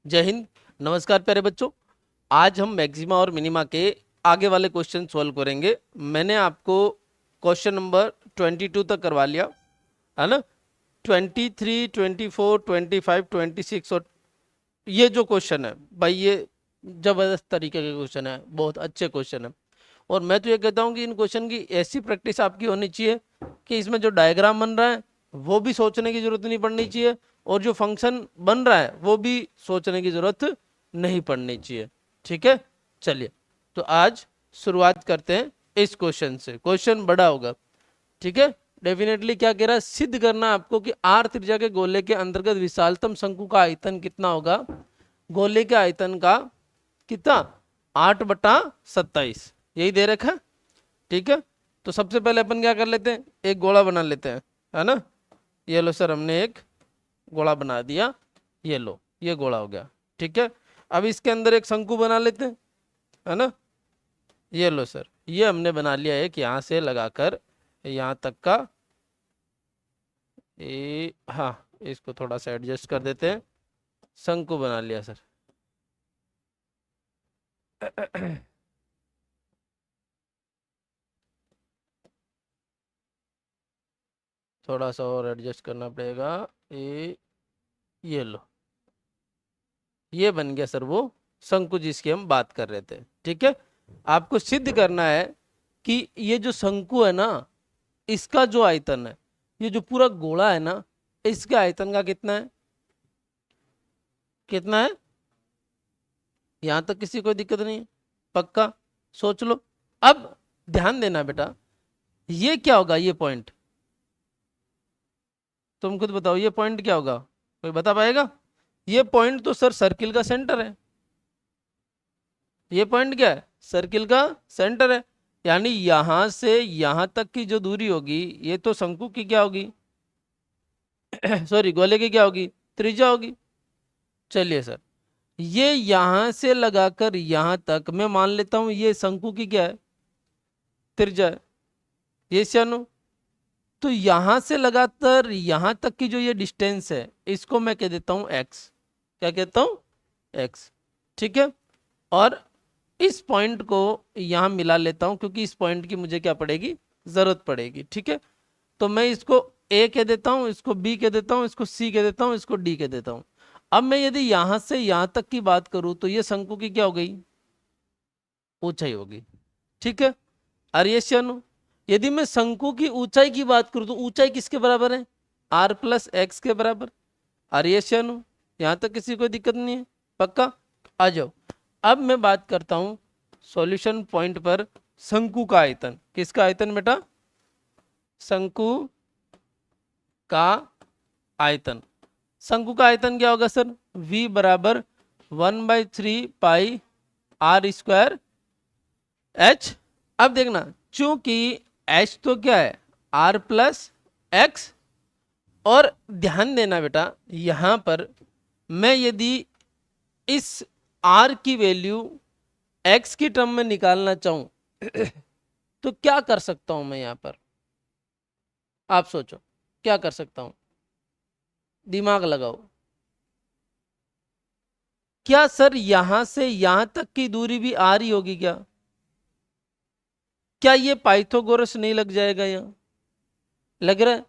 जय हिंद। नमस्कार प्यारे बच्चों। आज हम मैक्सिमा और मिनिमा के आगे वाले क्वेश्चन सॉल्व करेंगे। मैंने आपको क्वेश्चन नंबर 22 तक करवा लिया है ना। 23, 24, 25, 26 और ये जो क्वेश्चन है भाई, ये जबरदस्त तरीके के क्वेश्चन है, बहुत अच्छे क्वेश्चन है। और मैं तो ये कहता हूँ कि इन क्वेश्चन की ऐसी प्रैक्टिस आपकी होनी चाहिए कि इसमें जो डायग्राम बन रहा है वो भी सोचने की जरूरत नहीं पड़नी चाहिए, और जो फंक्शन बन रहा है वो भी सोचने की जरूरत नहीं पड़नी चाहिए। ठीक है, चलिए तो आज शुरुआत करते हैं इस क्वेश्चन से। क्वेश्चन बड़ा होगा, ठीक है। डेफिनेटली क्या कह रहा है, सिद्ध करना आपको कि आर त्रिज्या के गोले के अंतर्गत विशालतम शंकु का आयतन कितना होगा। गोले के आयतन का कितना, 8/27, यही दे रखा है। ठीक है, तो सबसे पहले अपन क्या कर लेते हैं, एक गोला बना लेते हैं, है ना। ये लो सर, हमने एक गोला बना दिया, ये लो ये गोला हो गया। ठीक है, अब इसके अंदर एक शंकु बना लेते हैं, है ना। ये लो सर, ये हमने बना लिया एक, यहाँ से लगाकर यहाँ तक का। हाँ, इसको थोड़ा सा एडजस्ट कर देते हैं। शंकु बना लिया सर। थोड़ा सा और एडजस्ट करना पड़ेगा। ये लो, ये बन गया सर वो शंकु जिसकी हम बात कर रहे थे। ठीक है, आपको सिद्ध करना है कि ये जो शंकु है ना, इसका जो आयतन है, ये जो पूरा गोला है ना, इसके आयतन का कितना है, कितना है। यहां तक किसी कोई दिक्कत नहीं है, पक्का सोच लो। अब ध्यान देना बेटा, ये क्या होगा, ये पॉइंट तुम खुद बताओ, ये पॉइंट क्या होगा, कोई बता पाएगा। ये पॉइंट तो सर सर्किल का सेंटर है। ये पॉइंट क्या है, सर्किल का सेंटर है। यानी यहां से यहां तक की जो दूरी होगी, ये तो शंकु की क्या होगी, सॉरी गोले की क्या होगी, त्रिज्या होगी। चलिए सर, ये यहां से लगाकर यहां तक मैं मान लेता हूं ये शंकु की क्या है, त्रिज्या है। ये सियानो, तो यहां से लगाकर यहां तक की जो ये डिस्टेंस है, इसको मैं कह देता हूं एक्स। क्या कहता हूं, एक्स। ठीक है, और इस पॉइंट को यहां मिला लेता हूं, क्योंकि इस पॉइंट की मुझे क्या पड़ेगी, जरूरत पड़ेगी। ठीक है, तो मैं इसको ए कह देता हूं, इसको बी कह देता हूं, इसको सी कह देता हूं, इसको डी कह देता हूं। अब मैं यदि यहां से यहां तक की बात करूं तो ये शंकु की क्या हो गई, ऊंचाई होगी। ठीक है, आर्यश्यानु, यदि मैं शंकु की ऊंचाई की बात करूं तो ऊंचाई किसके बराबर है, r+x के बराबर। आर्यश्यानु, यहां तक किसी को दिक्कत नहीं है, पक्का। आ जाओ, अब मैं बात करता हूं सॉल्यूशन पॉइंट पर शंकु का आयतन। किसका आयतन बेटा, शंकु का आयतन। शंकु का आयतन क्या होगा सर, v बराबर 1/3 पाई r² h। अब देखना, चूंकि h तो क्या है, r+x, और ध्यान देना बेटा यहां पर मैं यदि इस r की वैल्यू x की टर्म में निकालना चाहूं तो क्या कर सकता हूं मैं यहां पर, आप सोचो क्या कर सकता हूं, दिमाग लगाओ। क्या सर यहां से यहां तक की दूरी भी आ रही होगी क्या, क्या ये पाइथागोरस नहीं लग जाएगा, यहां लग रहा है।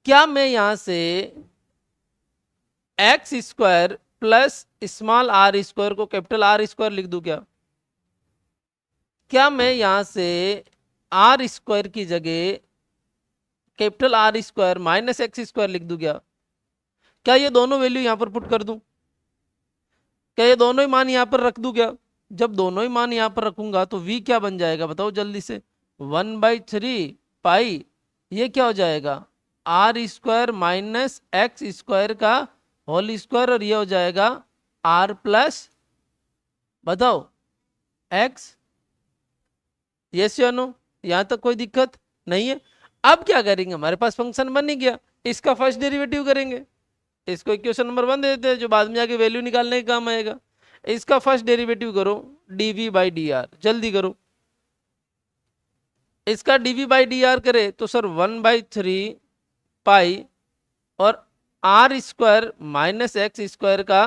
क्या मैं यहां से x² प्लस स्मॉल r² को कैपिटल R² लिख दूं क्या मैं यहां से r² की जगह कैपिटल R² माइनस x² लिख दूं क्या ये दोनों वैल्यू यहां पर पुट कर दूं, क्या ये दोनों ही मान यहां पर रख दूं जब दोनों ही मान यहां पर रखूंगा तो v क्या बन जाएगा बताओ जल्दी से, 1/3 पाई, ये क्या हो जाएगा, r² माइनस x² का होल स्क्वायर, और ये हो जाएगा r प्लस, बताओ x। यस या नो, यहां तक कोई दिक्कत नहीं है। अब क्या करेंगे, हमारे पास फंक्शन बन ही गया, इसका फर्स्ट डेरिवेटिव करेंगे। इसको इक्वेशन नंबर 1 दे देते हैं, जो बाद में जाके वैल्यू निकालने के काम आएगा। इसका फर्स्ट डेरिवेटिव करो, dv/dr, जल्दी करो। इसका dv/dr करे तो सर 1/3 पाई और r² माइनस x² का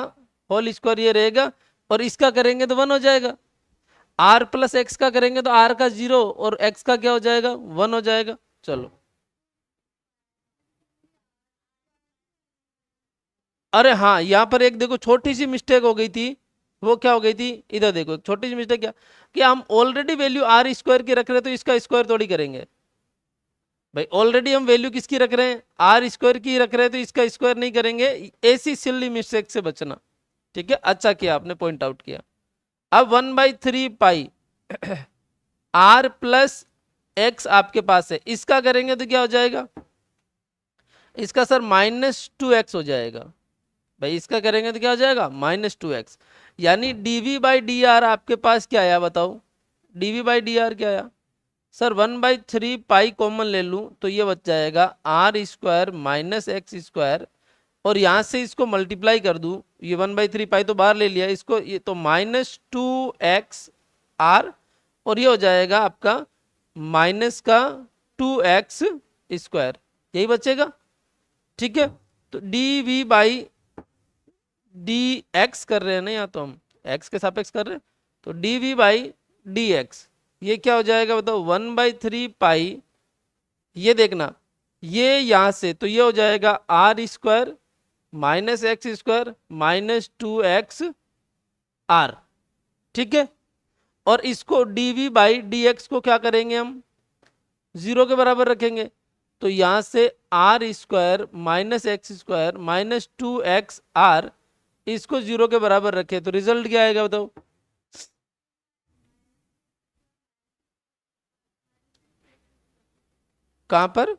होल स्क्वायर ये रहेगा, और इसका करेंगे तो 1 हो जाएगा। आर प्लस एक्स का करेंगे तो आर का 0 और एक्स का क्या हो जाएगा 1 हो जाएगा। चलो, अरे हाँ, यहाँ पर एक देखो छोटी सी मिस्टेक हो गई थी। वो क्या हो गई थी, इधर देखो एक छोटी सी मिस्टेक क्या, कि हम ऑलरेडी वैल्यू आर स्क्वायर की रख रहे हैं तो इसका स्क्वायर थोड़ी करेंगे भाई। ऑलरेडी हम वैल्यू किसकी रख रहे हैं, आर स्क्वायर की रख रहे हैं, तो इसका स्क्वायर नहीं करेंगे। ऐसी सिल्ली मिस्टेक से बचना। ठीक है, अच्छा किया आपने पॉइंट आउट किया। अब 1/3 पाई आर प्लस एक्स आपके पास है, इसका करेंगे तो क्या हो जाएगा, इसका सर -2x हो जाएगा भाई। इसका करेंगे तो क्या हो जाएगा -2x, यानी dv/dr आपके पास क्या आया बताओ, dv/dr क्या आया सर, 1/3 पाई कॉमन ले लूं तो ये बच जाएगा R square minus x square, और यहां से इसको मल्टीप्लाई कर दूं, ये 1/3 पाई तो बाहर ले लिया इसको, ये तो -2x r, और ये हो जाएगा आपका माइनस का 2x स्क्वायर, यही बचेगा। ठीक है, तो dv/dx कर रहे हैं ना, या तो हम x के सापेक्ष कर रहे हैं, तो dv/dx ये क्या हो जाएगा बताओ 1/3 पाई, ये देखना ये यहां से तो ये हो जाएगा R square minus x square -2x r। ठीक है, और इसको dv/dx को क्या करेंगे हम 0 के बराबर रखेंगे, तो यहां से r square minus x square -2x r, इसको 0 के बराबर रखे तो रिजल्ट क्या आएगा बताओ, कहां पर,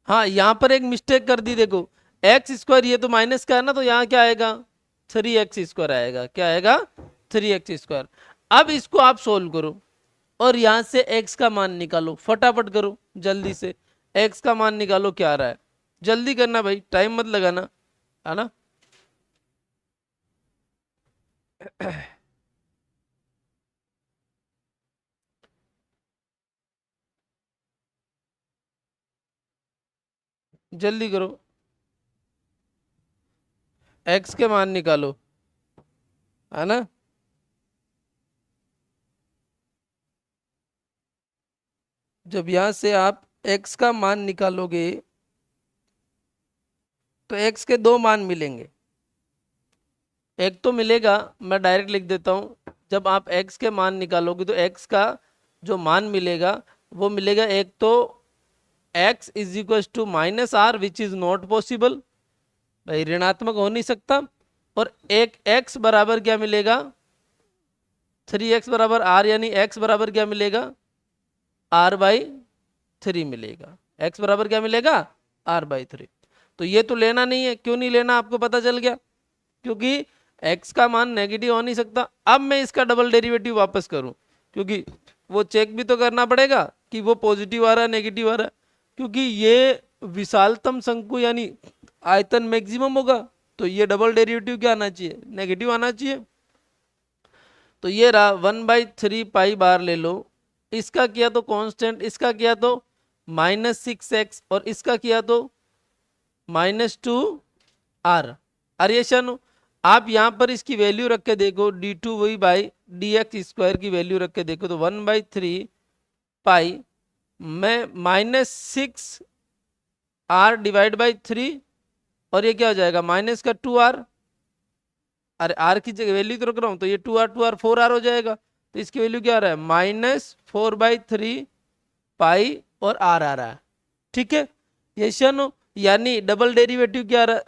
हाँ यहां पर एक मिस्टेक कर दी देखो, एक्स स्क्वायर ये तो माइनस का है ना, तो यहाँ क्या आएगा 3x स्क्वायर आएगा, क्या आएगा 3x स्क्वायर। अब इसको आप सोल्व करो और यहां से x का मान निकालो, फटाफट करो जल्दी से, x का मान निकालो क्या आ रहा है, जल्दी करना भाई, टाइम मत लगाना, है ना। जल्दी करो, x के मान निकालो, है ना। जब यहां से आप x का मान निकालोगे तो x के दो मान मिलेंगे, एक तो मिलेगा, मैं डायरेक्ट लिख देता हूं, जब आप x के मान निकालोगे तो x का जो मान मिलेगा वो मिलेगा, एक तो x is equal to -r which is not possible भाई, ऋणात्मक हो नहीं सकता, और एक x बराबर क्या मिलेगा 3x बराबर r, यानी x बराबर क्या मिलेगा r/3 मिलेगा, x बराबर क्या मिलेगा r/3। तो ये तो लेना नहीं है, क्यों नहीं लेना आपको पता चल गया, क्योंकि x का मान नेगेटिव हो नहीं सकता। अब मैं इसका डबल डेरिवेटिव वापस करूं, क्योंकि वो चेक भी तो करना पड़ेगा कि वो पॉजिटिव आ रहा है नेगेटिव आ रहा है, क्योंकि ये विशालतम शंकु यानी आयतन मैक्सिमम होगा, तो ये डबल डेरिवेटिव क्या आना चाहिए नेगेटिव आना चाहिए। तो ये रहा 1/3 पाई बार ले लो, इसका किया तो कांस्टेंट, इसका किया तो -6x, और इसका किया तो -2r। अरिएशन आप यहां पर इसकी वैल्यू रख के देखो, d2v/dx स्क्वायर की वैल्यू रख के देखो तो 1/3 पाई में -6r डिवाइड बाई 3, और ये क्या हो जाएगा माइनस का 2r, अरे r की जगह वैल्यू तो रख रहा हूं, तो ये 2r 4r हो जाएगा, तो इसकी वैल्यू क्या आ रहा है -4/3 पाई और r आ रहा है। ठीक है, ये शन, यानी डबल डेरिवेटिव क्या आ रहा है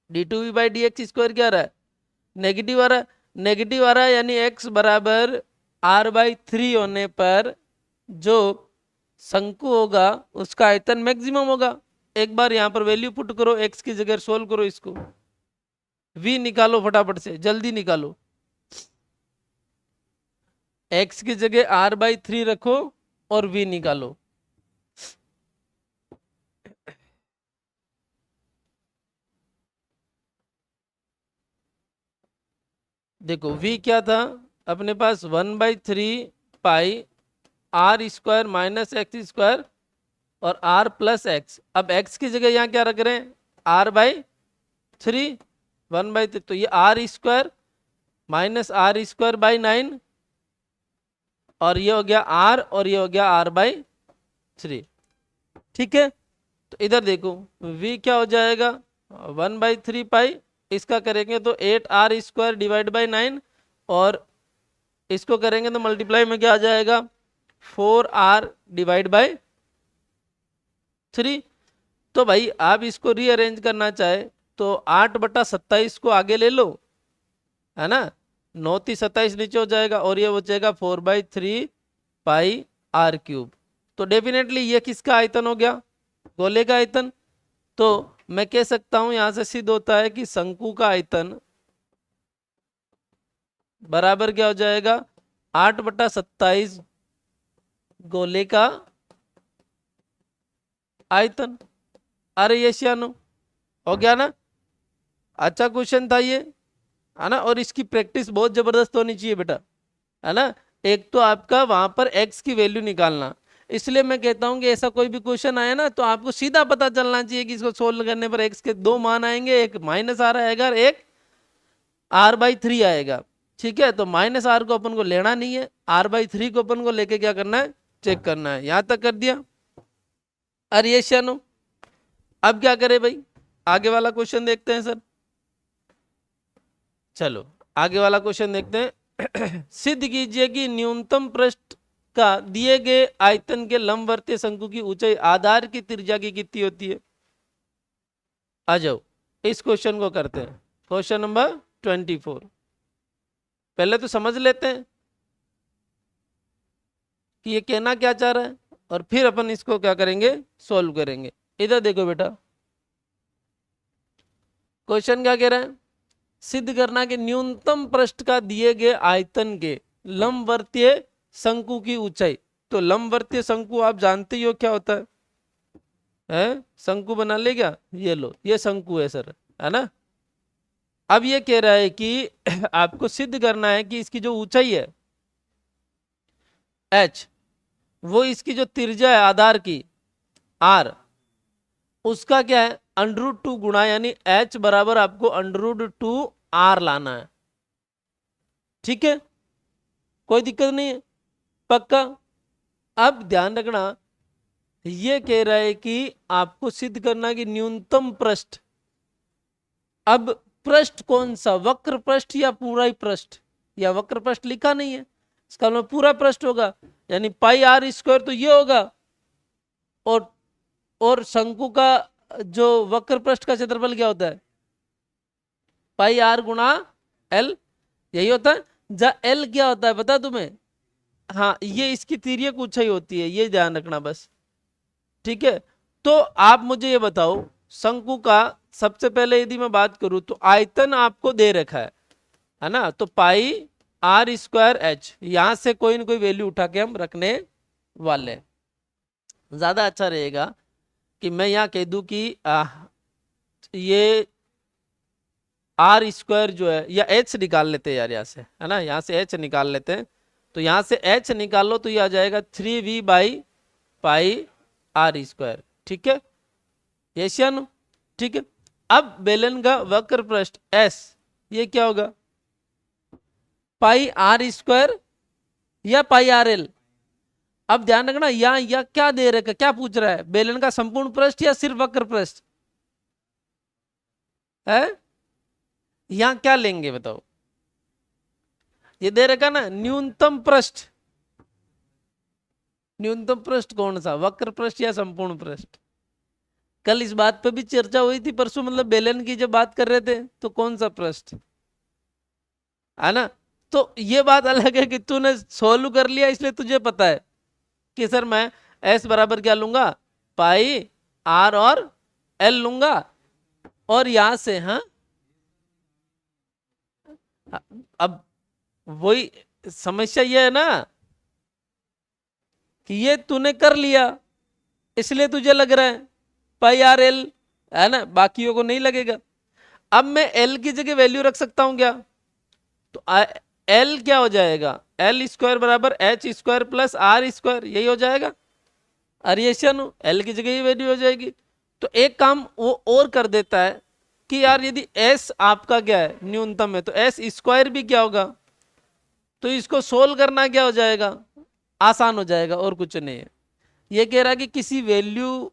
d2v/dx स्क्वायर क्या आ रहा है नेगेटिव आ रहा है, नेगेटिव आ रहा है, यानी x बराबर r/3 होने पर जो शंकु होगा उसका आयतन मैक्सिमम होगा। एक बार यहां पर वैल्यू पुट करो, x की जगह सोल्व करो, इसको v निकालो फटाफट से, जल्दी निकालो, x की जगह r/3 रखो और v निकालो। देखो v क्या था अपने पास 1/3 pi r square minus x square और r प्लस एक्स। अब x की जगह यहाँ क्या रख रहे हैं r/3, 1/3, तो ये r square minus r square by 9, और ये हो गया आर, और ये हो गया r/3। ठीक है, तो इधर देखो v क्या हो जाएगा 1/3 पाई, इसका करेंगे तो 8r² डिवाइड बाई 9, और इसको करेंगे तो मल्टीप्लाई में क्या आ जाएगा 4r डिवाइड बाई 3। तो भाई आप इसको रीअरेंज करना चाहे तो 8/27 को आगे ले लो, है ना, 9×27 नीचे हो जाएगा, और ये बचेगा 4/3 पाई r³। तो डेफिनेटली ये किसका आयतन हो गया, गोले का आयतन। तो मैं कह सकता हूं यहां से सिद्ध होता है कि शंकु का आयतन बराबर क्या हो जाएगा 8/27 गोले का आयतन। अरे ये श्यानो हो गया ना, अच्छा क्वेश्चन था ये, है ना, और इसकी प्रैक्टिस बहुत जबरदस्त होनी चाहिए बेटा, है ना। एक तो आपका वहां पर x की वैल्यू निकालना, इसलिए मैं कहता हूं कि ऐसा कोई भी क्वेश्चन आया ना तो आपको सीधा पता चलना चाहिए कि इसको सोल्व करने पर x के दो मान आएंगे, एक -r आएगा और एक r/3 आएगा। ठीक है, तो -r को अपन को लेना नहीं है, r/3 को अपन को लेके क्या करना है, चेक करना है। यहां तक कर दिया। अरे ये शानो अब क्या करें भाई, आगे वाला क्वेश्चन देखते हैं सर। चलो आगे वाला क्वेश्चन देखते हैं। सिद्ध कीजिए कि न्यूनतम पृष्ठ का दिए गए आयतन के लंबवर्तीय शंकु की ऊंचाई आधार की त्रिज्या की कितनी होती है। आ जाओ इस क्वेश्चन को करते हैं, क्वेश्चन नंबर 24। पहले तो समझ लेते हैं कि ये कहना क्या चाह रहा है, और फिर अपन इसको क्या करेंगे, सॉल्व करेंगे। इधर देखो बेटा, क्वेश्चन क्या कह रहा है, सिद्ध करना कि न्यूनतम पृष्ठ का दिए गए आयतन के लंबवर्तीय शंकु की ऊंचाई। तो लंबवर्तीय शंकु आप जानते ही हो क्या होता है शंकु बना ले क्या, ये लो ये शंकु है सर, है ना। अब ये कह रहा है कि आपको सिद्ध करना है कि इसकी जो ऊंचाई है h, वो इसकी जो त्रिज्या है आधार की r, उसका क्या है √2 गुणा, यानी h बराबर आपको √2r लाना है। ठीक है, कोई दिक्कत नहीं है, पक्का। अब ध्यान रखना, ये कह रहा है कि आपको सिद्ध करना कि न्यूनतम पृष्ठ, अब पृष्ठ कौन सा, वक्र पृष्ठ या पूरा ही पृष्ठ, या वक्र पृष्ठ लिखा नहीं है, इसका मतलब पूरा पृष्ठ होगा, यानी πr² तो ये होगा, और शंकु का जो वक्र पृष्ठ का क्षेत्रफल क्या होता है πr गुणा l, यही होता है। जहाँ l क्या होता है पता तुम्हें, हाँ ये इसकी तिर्यक ऊंचाई होती है, ये ध्यान रखना बस। ठीक है, तो आप मुझे ये बताओ शंकु का, सबसे पहले यदि मैं बात करूं तो आयतन आपको दे रखा है ना, तो πr²h, यहां से कोई ना कोई वैल्यू उठा के हम रखने वाले। ज्यादा अच्छा रहेगा कि मैं यहां कह दूं कि ये r² जो है, या h निकाल लेते हैं यार यहाँ से, है ना, यहाँ से h निकाल लेते हैं। तो यहां से h निकालो तो ये आ जाएगा 3v/πr²। ठीक है, ये श्यानो ठीक है। अब बेलन का वक्र पृष्ठ s, ये क्या होगा πr² या πrl। अब ध्यान रखना यहाँ या क्या दे रखा, क्या पूछ रहा है, बेलन का संपूर्ण पृष्ठ या सिर्फ वक्र पृष्ठ है, यहां क्या लेंगे बताओ। ये दे रखा ना न्यूनतम पृष्ठ, न्यूनतम पृष्ठ कौन सा, वक्र पृष्ठ या संपूर्ण पृष्ठ। कल इस बात पे भी चर्चा हुई थी परसों, मतलब बेलन की जब बात कर रहे थे तो कौन सा पृष्ठ, है ना। तो ये बात अलग है कि तूने सोल्व कर लिया इसलिए तुझे पता है कि सर मैं s बराबर क्या लूंगा πr और l लूंगा, और यहां से हाँ अब वही समस्या ये है ना कि ये तूने कर लिया इसलिए तुझे लग रहा है πrl, है ना, बाकियों को नहीं लगेगा। अब मैं l की जगह वैल्यू रख सकता हूं क्या, तो l क्या हो जाएगा l² बराबर h² प्लस r², यही हो जाएगा। अरे l की जगह ये वैल्यू हो जाएगी। तो एक काम वो और कर देता है कि यार यदि s आपका क्या है, न्यूनतम है, तो s स्क्वायर भी क्या होगा, तो इसको सोल्व करना क्या हो जाएगा, आसान हो जाएगा, और कुछ नहीं है। ये कह रहा है कि किसी वैल्यू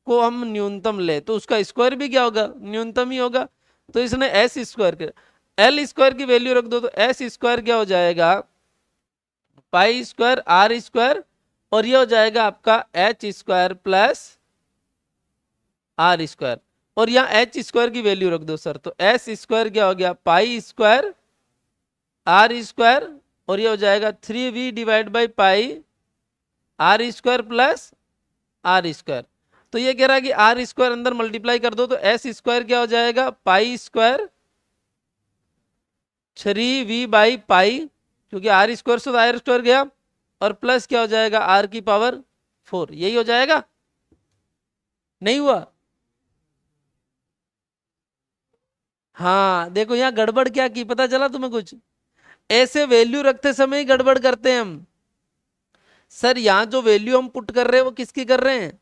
को हम न्यूनतम ले तो उसका स्क्वायर भी क्या होगा, न्यूनतम ही होगा। तो इसने एस स्क्वायर कर, एल स्क्वायर की वैल्यू रख दो, तो एस स्क्वायर क्या हो जाएगा, पाई स्क्वायर आर स्क्वायर, और ये हो जाएगा आपका h square plus r square, और यहाँ एच स्क्वायर की वैल्यू रख दो सर, तो एस स्क्वायर क्या हो गया, पाई स्क्वायर आर स्क्वायर, और ये हो जाएगा 3v divide by pi r square plus r square. तो ये कह रहा है कि आर स्क्वायर अंदर मल्टीप्लाई कर दो, तो एस स्क्वायर क्या हो जाएगा, pi square 3v by pi, क्योंकि आर स्क्वायर से आर स्क्वायर गया, और प्लस क्या हो जाएगा आर की पावर 4, यही हो जाएगा। नहीं हुआ? हाँ देखो यहाँ गड़बड़ क्या की, पता चला तुम्हें कुछ, ऐसे वैल्यू रखते समय ही गड़बड़ करते हैं हम। सर यहाँ जो वैल्यू हम पुट कर रहे हैं वो किसकी कर रहे हैं,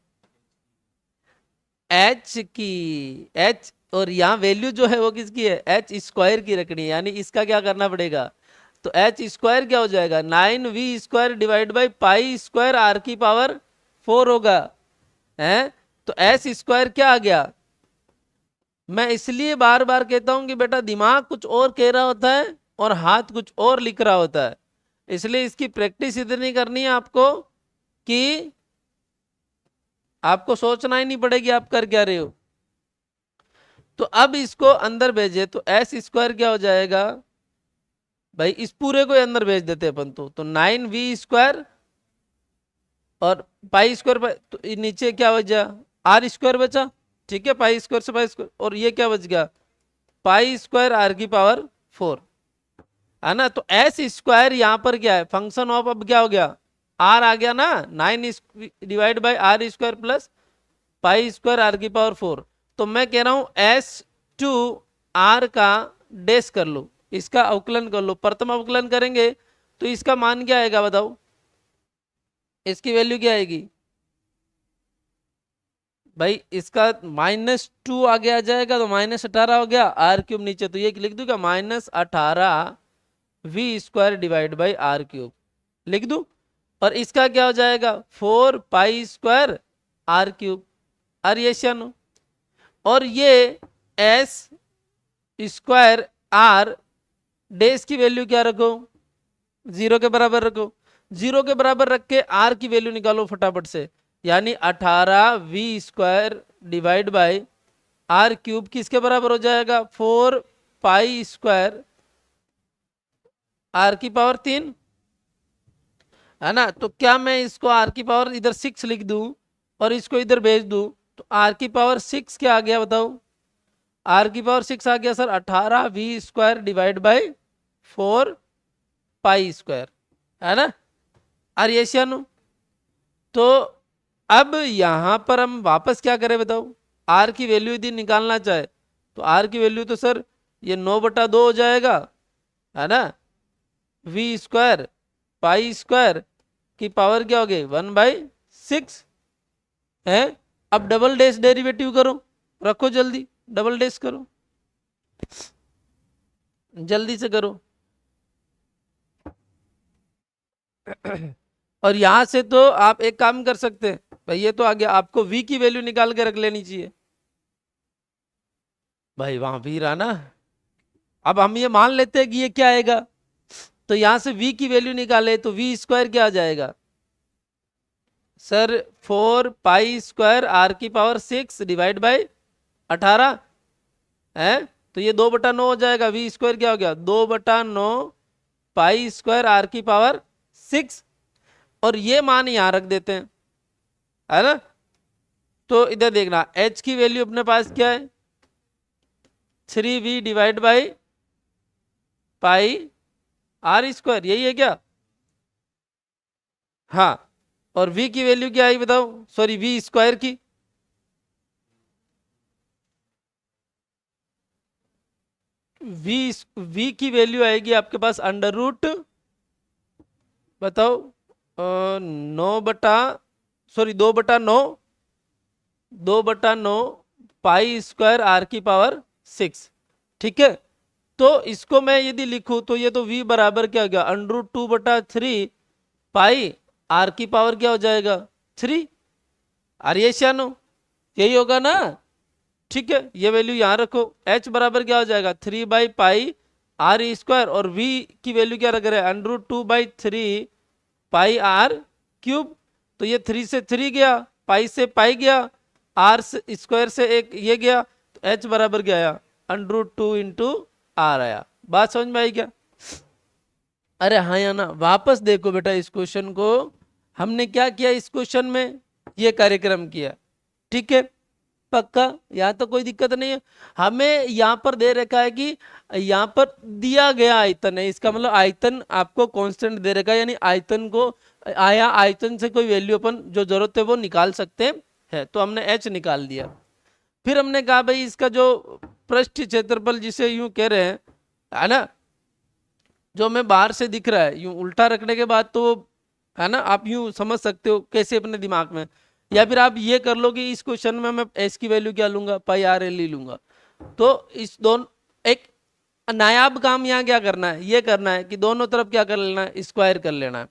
एच की, एच, और यहाँ वैल्यू जो है वो किसकी है, एच स्क्वायर की रखनी है, यानी इसका क्या करना पड़ेगा, तो एच स्क्वायर क्या हो जाएगा 9v square divide by pi square r की पावर 4 होगा, है। तो एस स्क्वायर क्या आ गया, मैं इसलिए बार बार कहता हूं कि बेटा दिमाग कुछ और कह रहा होता है और हाथ कुछ और लिख रहा होता है, इसलिए इसकी प्रैक्टिस इतनी करनी है आपको कि आपको सोचना ही नहीं पड़ेगी आप कर क्या रहे हो। तो अब इसको अंदर भेजे, तो एस स्क्वायर क्या हो जाएगा भाई, इस पूरे को अंदर भेज देते अपन, तो 9v स्क्वायर और पाई स्क्वायर, तो नीचे क्या बचा, आर स्क्वायर बचा, ठीक है, पाई स्क्वायर से पाई स्क्वायर, और ये क्या बच गया, पाई स्क्वायर आर की पावर 4, है ना। तो एस स्क्वायर यहाँ पर क्या है, फंक्शन ऑफ, अब क्या हो गया, आर आ गया ना, 9 divide by r square plus pi square r की पावर 4। तो मैं कह रहा हूं एस टू आर का डेस कर लो, इसका अवकलन कर लो, प्रथम अवकलन करेंगे तो इसका मान क्या आएगा बताओ, इसकी वैल्यू क्या आएगी भाई, इसका -2 आगे आ जाएगा, तो -18 हो गया, आर क्यूब नीचे, तो ये लिख दूंगा -18 v square divide by r cube, लिख दू, और इसका क्या हो जाएगा 4 pi square r cube, r, और ये एस स्क्वायर आर डेस की वैल्यू क्या रखो, 0 के बराबर रखो, 0 के बराबर रख के आर की वैल्यू निकालो फटाफट से, यानी 18v square divide by r cube किसके बराबर हो जाएगा, 4 पाई स्क्वायर आर की पावर 3, है ना। तो क्या मैं इसको आर की पावर इधर 6 लिख दूं और इसको इधर भेज दूं, तो आर की पावर 6 क्या आ गया बताओ, आर की पावर 6 आ गया sir 18v square divide by 4 pi square, है ना, आर, तो अब यहां पर हम वापस क्या करें बताओ, आर की वैल्यू यदि निकालना चाहे तो आर की वैल्यू तो सर ये 9/2 हो जाएगा, है ना, वी स्क्वायर पाई स्क्वायर की पावर क्या हो गई 1/6, है। अब डबल डैश डेरिवेटिव करो, रखो जल्दी, डबल डैश करो, जल्दी से करो। और यहां से तो आप एक काम कर सकते हैं भाई, ये तो आ गया, आपको v की वैल्यू निकाल के रख लेनी चाहिए भाई, वहां v रहा ना। अब हम ये मान लेते हैं कि ये क्या आएगा, तो यहां से v की वैल्यू निकाले तो v स्क्वायर क्या आ जाएगा सर, 4 पाई स्क्वायर आर की पावर 6 डिवाइड बाई 18, है। तो ये 2/9 हो जाएगा, वी स्क्वायर क्या हो गया 2/9 पाई स्क्वायर आर की पावर 6, और ये मान यहां रख देते हैं, है ना। तो इधर देखना h की वैल्यू अपने पास क्या है 3v divide by pi r square, यही है क्या, हाँ। और v की वैल्यू क्या आई बताओ, सॉरी v स्क्वायर की, v की वैल्यू आएगी आपके पास अंडर रूट, बताओ 9 बटा, सॉरी 2/9, 2/9 पाई स्क्वायर आर की पावर 6। ठीक है, तो इसको मैं यदि लिखूं तो ये तो v बराबर क्या हो गया, √2/3 पाई आर की पावर क्या हो जाएगा 3। आर्यशानो यही होगा ना। ठीक है, ये वैल्यू यहां रखो, h बराबर क्या हो जाएगा 3/पाई आर स्क्वायर, और v की वैल्यू क्या रख रहे हैं √2/3 पाई आर क्यूब। तो ये 3 से 3 गया, पाई से पाई गया, आर स्क्वायर से एक ये गया, तो h बराबर क्या आया √2 इंटू आर आया। बात समझ में आई क्या? अरे हाँ या ना, वापस देखो बेटा इस क्वेश्चन को, हमने क्या किया इस क्वेश्चन में, ये कार्यक्रम किया। ठीक है, पक्का, यहाँ तो कोई दिक्कत नहीं है। हमें यहाँ पर दे रखा है कि यहाँ पर दिया गया आयतन है, इसका मतलब आयतन आपको कांस्टेंट दे रखा है, यानी आयतन को आया, आयतन से कोई वैल्यू अपन जो जरूरत है वो निकाल सकते हैं। तो हमने h निकाल दिया। फिर हमने कहा भाई इसका जो पृष्ठ क्षेत्रफल जिसे यूं कह रहे हैं, है ना, जो हमें बाहर से दिख रहा है, यूं उल्टा रखने के बाद तो है ना, आप यूं समझ सकते हो कैसे अपने दिमाग में, या फिर आप ये कर लो कि इस क्वेश्चन में मैं एस की वैल्यू क्या लूंगा, पाई आर एल ही लूंगा। तो इस दोनों एक नायाब काम यहाँ क्या करना है, ये करना है कि दोनों तरफ क्या कर लेना है, स्क्वायर कर लेना है।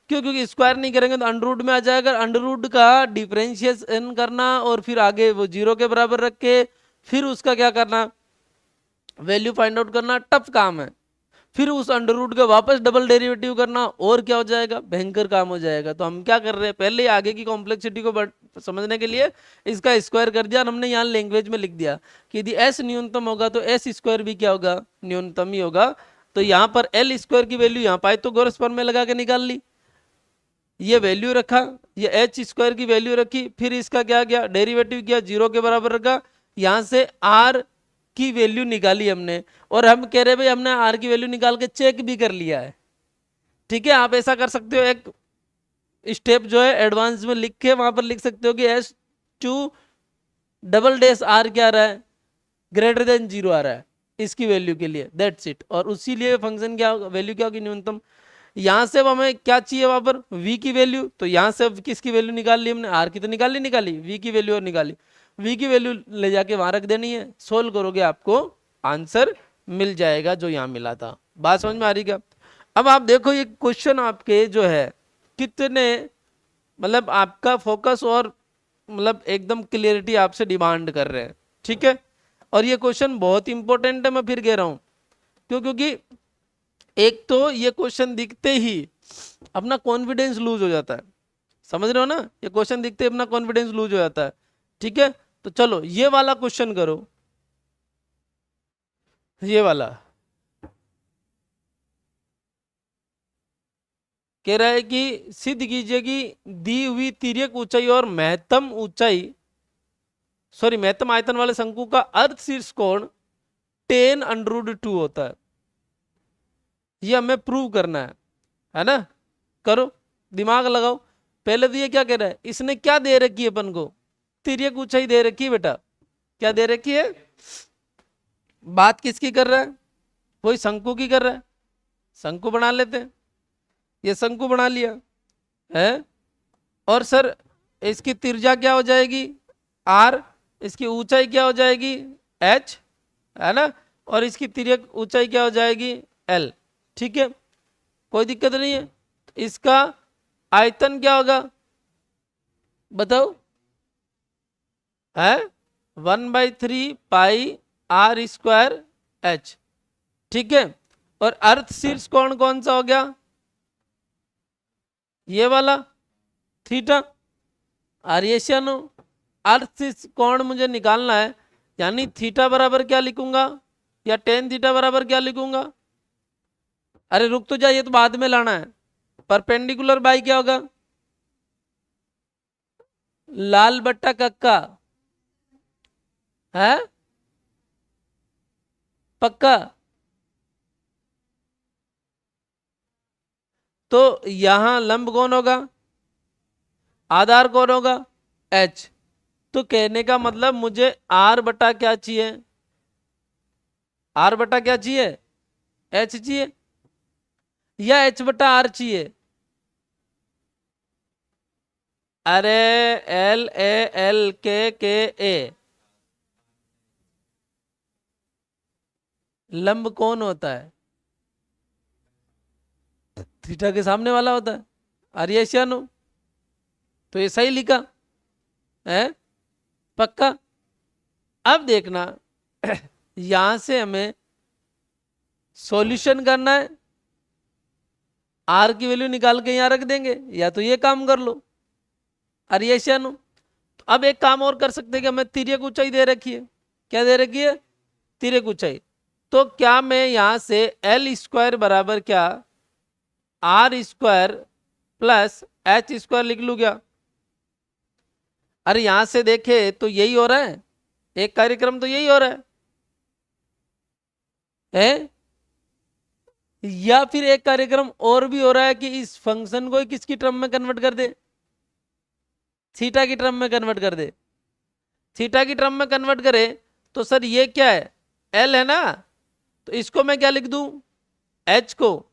क्यों? क्योंकि स्क्वायर नहीं करेंगे तो अंडर रूट में आ जाएगा, अंडर रूट का डिफरेंशिएशन करना और फिर आगे वो 0 के बराबर रख के फिर उसका क्या करना, वैल्यू फाइंड आउट करना, टफ काम है। फिर उस अंडर रूट का वापस डबल डेरिवेटिव करना, और क्या हो जाएगा, भयंकर काम हो जाएगा। तो हम क्या कर रहे हैं, पहले ही आगे की कॉम्प्लेक्सिटी को समझने के लिए इसका स्क्वायर कर दिया, और हमने यहाँ लैंग्वेज में लिख दिया कि यदि एस न्यूनतम होगा तो एस स्क्वायर भी क्या होगा, न्यूनतम ही होगा। तो यहाँ पर एल स्क्वायर की वैल्यू यहाँ पाई तो गोरस पर में लगा के निकाल ली, ये वैल्यू रखा, ये एच स्क्वायर की वैल्यू रखी, फिर इसका क्या किया, डेरिवेटिव किया, 0 के बराबर रखा, यहाँ से आर की वैल्यू निकाली हमने, और हम कह रहे भाई हमने आर की वैल्यू निकाल के चेक भी कर लिया है। ठीक है, आप ऐसा कर सकते हो, एक स्टेप जो है एडवांस में लिख के वहां पर लिख सकते हो कि S2 डबल डैश आर क्या आ रहा है, ग्रेटर देन 0 आ रहा है इसकी वैल्यू के लिए, दैट्स इट। और उसी लिए फंक्शन क्या वैल्यू क्या होगी, न्यूनतम। यहाँ से हमें क्या चाहिए वहां पर, v की वैल्यू, तो यहाँ से किसकी वैल्यू निकाल ली हमने, r की तो निकाली, v की वैल्यू और निकाली, v की वैल्यू ले जाके वहां रख देनी है, सोल्व करोगे आपको आंसर मिल जाएगा जो यहाँ मिला था। बात समझ में आ रही क्या? अब आप देखो ये क्वेश्चन आपके जो है कितने, मतलब आपका फोकस और मतलब एकदम क्लियरिटी आपसे डिमांड कर रहे हैं। ठीक है, और ये क्वेश्चन बहुत इंपॉर्टेंट है, मैं फिर कह रहा हूँ क्यों, क्योंकि एक तो ये क्वेश्चन दिखते ही अपना कॉन्फिडेंस लूज हो जाता है, समझ रहे हो ना, ये क्वेश्चन दिखते ही अपना कॉन्फिडेंस लूज हो जाता है। ठीक है, तो चलो ये वाला क्वेश्चन करो, ये वाला कह रहा है कि सिद्ध कीजिए कि दी हुई तिर्यक ऊंचाई और महत्तम ऊंचाई, सॉरी महत्तम आयतन वाले शंकु का अर्ध शीर्ष कोण 10√2 होता है। ये हमें प्रूव करना है ना, करो दिमाग लगाओ। पहले तो ये क्या कह रहा है, इसने क्या दे रखी है अपन को, तिर्यक ऊंचाई दे रखी है बेटा, क्या दे रखी है, बात किसकी कर रहा है, वही शंकु की कर रहा है, शंकु बना लेते हैं, ये शंकु बना लिया है। और सर इसकी त्रिज्या क्या हो जाएगी r, इसकी ऊंचाई क्या हो जाएगी h, है ना, और इसकी तिर्यक ऊंचाई क्या हो जाएगी l। ठीक है, कोई दिक्कत नहीं है। इसका आयतन क्या होगा बताओ, है 1/3 पाई आर स्क्वायर h। ठीक है, और अर्थ शीर्ष कोण कौन सा हो गया, ये वाला थीटा। आर्यशानो अर्थ शीर्ष कोण मुझे निकालना है, यानी थीटा बराबर क्या लिखूंगा, या टेन थीटा बराबर क्या लिखूंगा, अरे रुक तो जाइए, तो बाद में लाना है। परपेंडिकुलर बाई क्या होगा, लाल बट्टा कक्का, है पक्का। तो यहां लंब कौन होगा, आधार कौन होगा h। तो कहने का मतलब मुझे r बटा क्या चाहिए, r बटा क्या चाहिए, h चाहिए, या h बटा r चाहिए। अरे l a l k k a, लंब कौन होता है? थीटा के सामने वाला होता है। आर यस या नो? तो ये सही लिखा है, पक्का। अब देखना यहां से हमें सॉल्यूशन करना है, आर की वैल्यू निकाल के यहां रख देंगे, या तो ये काम कर लो। आर यस या नो? तो अब एक काम और कर सकते हैं कि हमें तिर्यक ऊंचाई दे रखी है। क्या दे रखी है? तिर्यक ऊंचाई। तो क्या मैं यहां से एल स्क्वायर बराबर क्या r square plus h square लिख लू क्या? अरे यहां से देखे तो यही हो रहा है, एक कार्यक्रम तो यही हो रहा है? या फिर एक कार्यक्रम और भी हो रहा है कि इस फंक्शन को किसकी टर्म में कन्वर्ट कर दे? थीटा की टर्म में कन्वर्ट कर दे। थीटा की टर्म में कन्वर्ट करे तो सर ये क्या है? एल है ना, तो इसको मैं क्या लिख दूं? एच को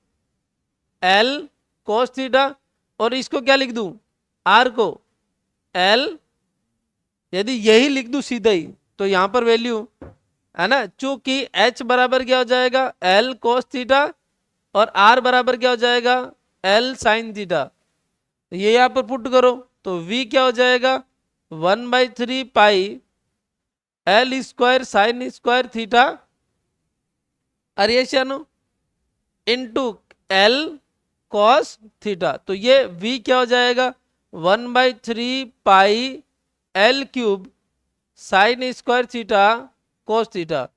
एल कोस थीटा, और इसको क्या लिख दूं? आर को एल। यदि यही लिख दूं सीधा ही तो यहां पर वैल्यू है ना, चूंकि एच बराबर क्या हो जाएगा? एल कोस थीटा, और आर बराबर क्या हो जाएगा? L sine theta. ये यहां पर पुट करो तो v क्या हो जाएगा? 1/3 pi l square sine square theta, अरे no, into l cos theta. तो ये v क्या हो जाएगा? 1/3 pi l cube sine square theta cos theta.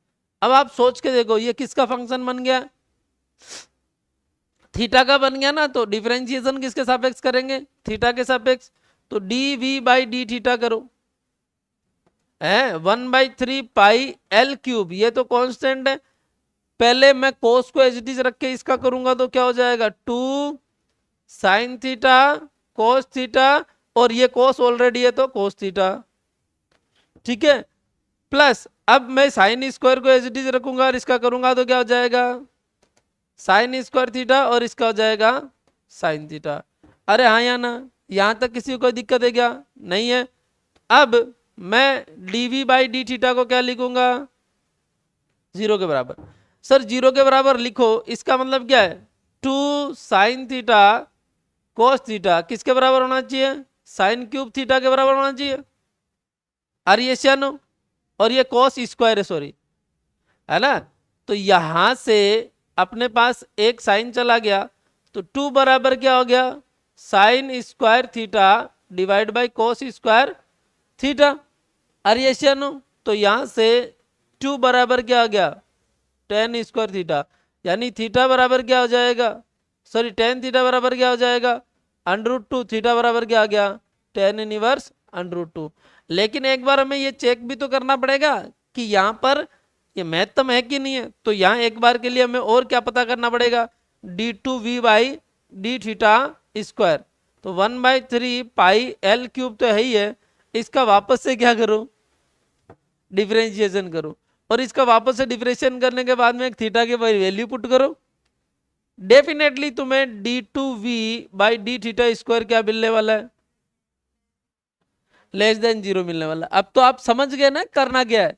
अब आप सोच के देखो ये किसका फंक्शन बन गया? थीटा का बन गया ना। तो डिफरेंशिएशन किसके सापेक्ष करेंगे? थीटा के सापेक्ष। तो d v by d theta करो, है 1/3 पाई एल क्यूब, ये तो कांस्टेंट है। पहले मैं कोस को एज इट इज रख के इसका करूंगा तो क्या हो जाएगा? 2 साइन थीटा कोस थीटा, और ये कोस ऑलरेडी है तो कोस थीटा, ठीक है। प्लस अब मैं साइन स्क्वायर को एज इट इज रखूंगा और इसका करूंगा तो क्या हो जाएगा? साइन स्क्वायर थीटा, और इसका हो जाएगा साइन थीटा। अरे हाँ या ना? यहां तक किसी को कोई दिक्कत है क्या? नहीं है। अब मैं dv बाई डी थीटा को क्या लिखूंगा? 0 के बराबर। सर 0 के बराबर लिखो, इसका मतलब क्या है? 2 साइन थीटा कोस थीटा किसके बराबर होना चाहिए? साइन क्यूब थीटा के बराबर होना चाहिए। आर यस या नो? और ये कोस स्क्वायर है, सॉरी, है ना। तो यहां से अपने पास एक साइन चला गया, तो 2 बराबर क्या हो गया? Sine square theta divide by cos square theta. Are yes या नो? तो यहां से 2 बराबर क्या आ गया? टेन स्क्वायर थीटा, यानी थीटा बराबर क्या हो जाएगा? सॉरी, टेन थीटा बराबर क्या हो जाएगा? √2। थीटा बराबर क्या आ गया? Tan inverse √2। लेकिन एक बार हमें ये चेक भी तो करना पड़ेगा कि यहाँ पर ये मैथम है कि नहीं है। तो यहाँ एक बार के लिए हमें और क्या पता करना पड़ेगा? d2v by d theta square. तो 1/3 पाई एल क्यूब तो है ही है, इसका वापस से क्या करो? डिफरेंशिएशन करो, और इसका वापस से डिफरेंशिएशन करने के बाद में एक थीटा के वैल्यू पुट करो। डेफिनेटली तुम्हें d2v by d theta square क्या मिलने वाला है? लेस देन 0 मिलने वाला। अब तो आप समझ गए ना करना क्या है।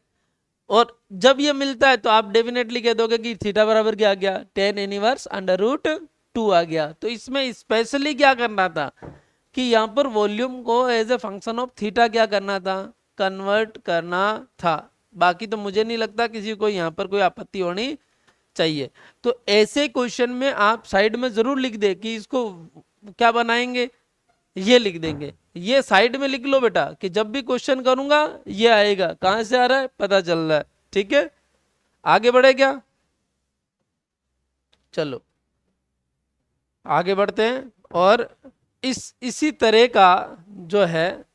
और जब ये मिलता है तो आप डेफिनेटली कह दोगे कि थीटा बराबर क्या आ गया? टेन इनवर्स √2 आ गया। तो इसमें स्पेशली क्या करना था कि यहाँ पर वॉल्यूम को as a function of theta क्या करना था? कन्वर्ट करना था। बाकी तो मुझे नहीं लगता किसी को यहाँ पर कोई आपत्ति होनी चाहिए। तो ऐसे क्वेश्चन में आप साइड में जरूर लिख दे कि इसको क्या बनाएंगे, ये लिख देंगे। ये साइड में लिख लो बेटा कि जब भी क्वेश्चन करूंगा ये आएगा। कहां से आ रहा है पता चल रहा है, ठीक है। आगे बढ़े क्या? चलो आगे बढ़ते हैं। और इसी तरह का जो है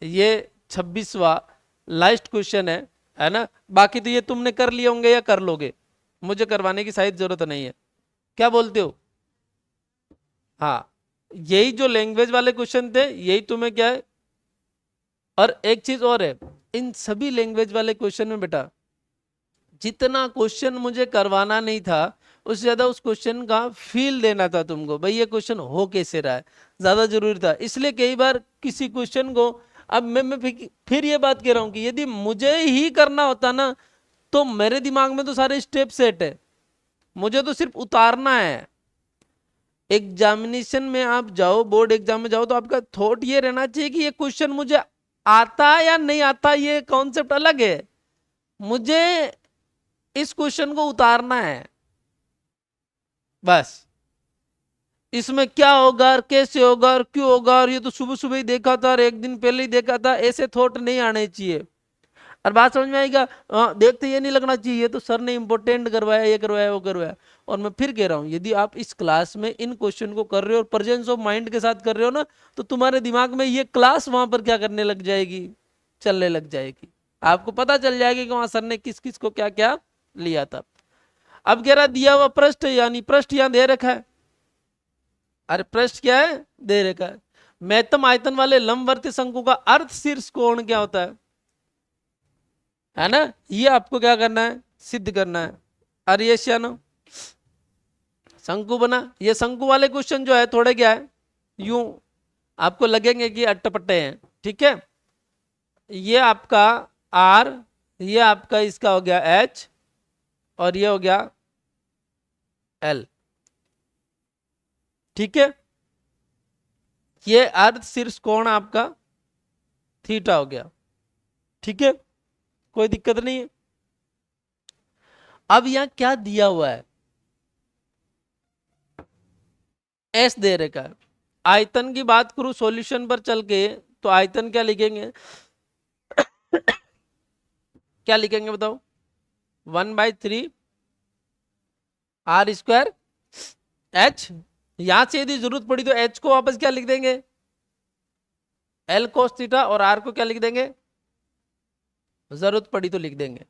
ये 26वां लास्ट क्वेश्चन है ना। बाकी तो ये तुमने कर लिए होंगे या कर लोगे, मुझे करवाने की शायद जरूरत नहीं है। क्या बोलते हो? हाँ, यही जो लैंग्वेज वाले क्वेश्चन थे यही तुम्हें क्या है। और एक चीज और है, इन सभी लैंग्वेज वाले क्वेश्चन में बेटा जितना क्वेश्चन मुझे करवाना नहीं था उससे ज्यादा उस क्वेश्चन का फील देना था तुमको, भाई ये क्वेश्चन हो कैसे रहा है, ज्यादा जरूरी था। इसलिए कई बार किसी क्वेश्चन को, अब मैं फिर ये बात कह रहा हूं कि यदि मुझे ही करना होता ना तो मेरे दिमाग में तो सारे स्टेप सेट है, मुझे तो सिर्फ उतारना है। एग्जामिनेशन में आप जाओ, बोर्ड एग्जाम में जाओ, तो आपका थॉट ये रहना चाहिए कि ये क्वेश्चन मुझे आता या नहीं आता, ये कॉन्सेप्ट अलग है, मुझे इस क्वेश्चन को उतारना है बस। इसमें क्या होगा और कैसे होगा और क्यों होगा और ये तो सुबह सुबह ही देखा था और एक दिन पहले ही देखा था, ऐसे थॉट नहीं आने चाहिए। और बात समझ में आएगा? देखते ये नहीं लगना चाहिए ये तो सर ने इंपॉर्टेंट करवाया, ये करवाया, वो करवाया। और मैं फिर कह रहा हूं, यदि आप इस क्लास में इन क्वेश्चन को कर रहे हो और प्रेजेंस ऑफ माइंड के साथ कर रहे हो ना, तो तुम्हारे दिमाग में ये क्लास वहां पर क्या करने लग जाएगी, चलने लग जाएगी। आपको पता चल जाएगा कि वहां सर ने किस किस को क्या क्या लिया था। अब कह रहा दिया हुआ पृष्ठ, यानी पृष्ठ यहां दे रखा है। अरे पृष्ठ क्या है, दे रखा है। महत्तम आयतन वाले लंबवर्ती शंकु का अर्ध शीर्ष कोण क्या होता है ना, ये आपको क्या करना है, सिद्ध करना है। अरे ये शंकु बना। ये शंकु वाले क्वेश्चन जो है थोड़े क्या है, यूं आपको लगेंगे कि अट्टपट्टे हैं, ठीक है। ये आपका आर, ये आपका इसका हो गया एच, और ये हो गया एल, ठीक है। ये अर्ध शीर्ष कोण आपका थीटा हो गया, ठीक है, कोई दिक्कत नहीं है। अब यहां क्या दिया हुआ है, एस दे रखा है। आयतन की बात करूं सॉल्यूशन पर चल के, तो आयतन क्या लिखेंगे क्या लिखेंगे बताओ, 1/3 आर स्क्वायर एच। यहां से यदि जरूरत पड़ी तो एच को वापस क्या लिख देंगे, एल कोस थीटा, और आर को क्या लिख देंगे, जरूरत पड़ी तो लिख देंगे,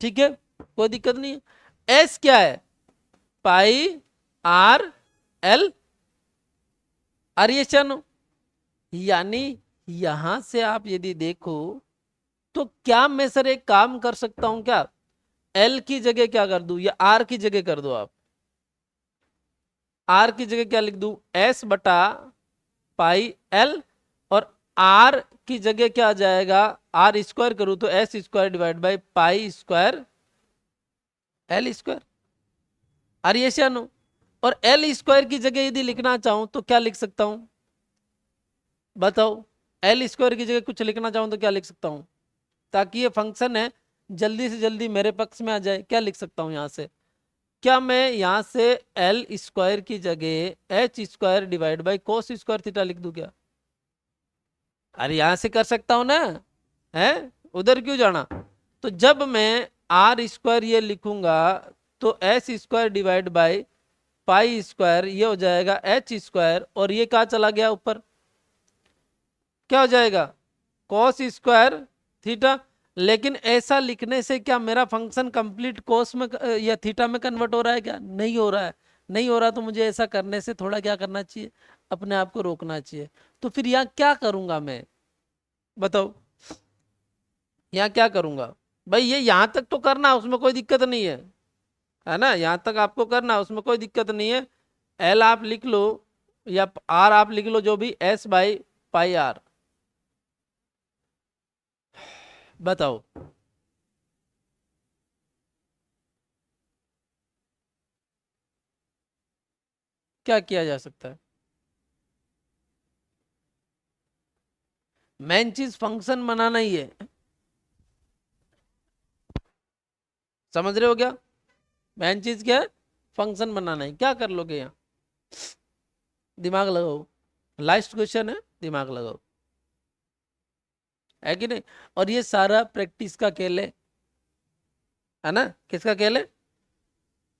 ठीक है, कोई दिक्कत नहीं है। एस क्या है, पाई आर एल, आर्यन। यानी यहां से आप यदि देखो तो क्या मैं सर एक काम कर सकता हूं क्या, एल की जगह क्या कर दूं, या आर की जगह कर दो आप, आर की जगह क्या लिख दूं, एस बटा पाई एल, और आर की जगह क्या आ जाएगा, आर स्क्वायर करूं तो s square divide by pi square l square, Aryan. और एल स्क्वायर की जगह यदि लिखना चाहूं तो क्या लिख सकता हूं बताओ, एल स्क्वायर की जगह कुछ लिखना चाहूं तो क्या लिख सकता हूं, ताकि ये फंक्शन है जल्दी से जल्दी मेरे पक्ष में आ जाए। क्या लिख सकता हूं यहां से, क्या मैं यहां से एल स्क्वायर की जगह H square divide by cos square theta लिख दूं क्या, अरे यहां से कर सकता हूं ना, है उधर क्यों जाना। तो जब मैं आर स्क्वायर ये लिखूंगा तो s square divide by pi square ये हो जाएगा एच स्क्वायर, और ये क्या चला गया ऊपर, क्या हो जाएगा, कॉस स्क्वायर थीटा। लेकिन ऐसा लिखने से क्या मेरा फंक्शन कंप्लीट कोस में या थीटा में कन्वर्ट हो रहा है, क्या नहीं हो रहा है, नहीं हो रहा। तो मुझे ऐसा करने से थोड़ा क्या करना चाहिए, अपने आप को रोकना चाहिए। तो फिर यहाँ क्या करूंगा मैं बताओ, यहाँ क्या करूंगा भाई, ये यहाँ तक तो करना उसमें कोई दिक्कत नहीं है ना, यहाँ तक आपको करना उसमें कोई दिक्कत नहीं है। एल आप लिख लो या आर आप लिख लो, जो भी, एस बाई पाई आर, बताओ क्या किया जा सकता है। मेन चीज फंक्शन बनाना ही है, समझ रहे हो क्या, मेन चीज क्या है, फंक्शन बनाना है। क्या कर लोगे यहाँ, दिमाग लगाओ, लास्ट क्वेश्चन है, दिमाग लगाओ, है कि नहीं। और ये सारा प्रैक्टिस का खेल है ना, किसका खेल है,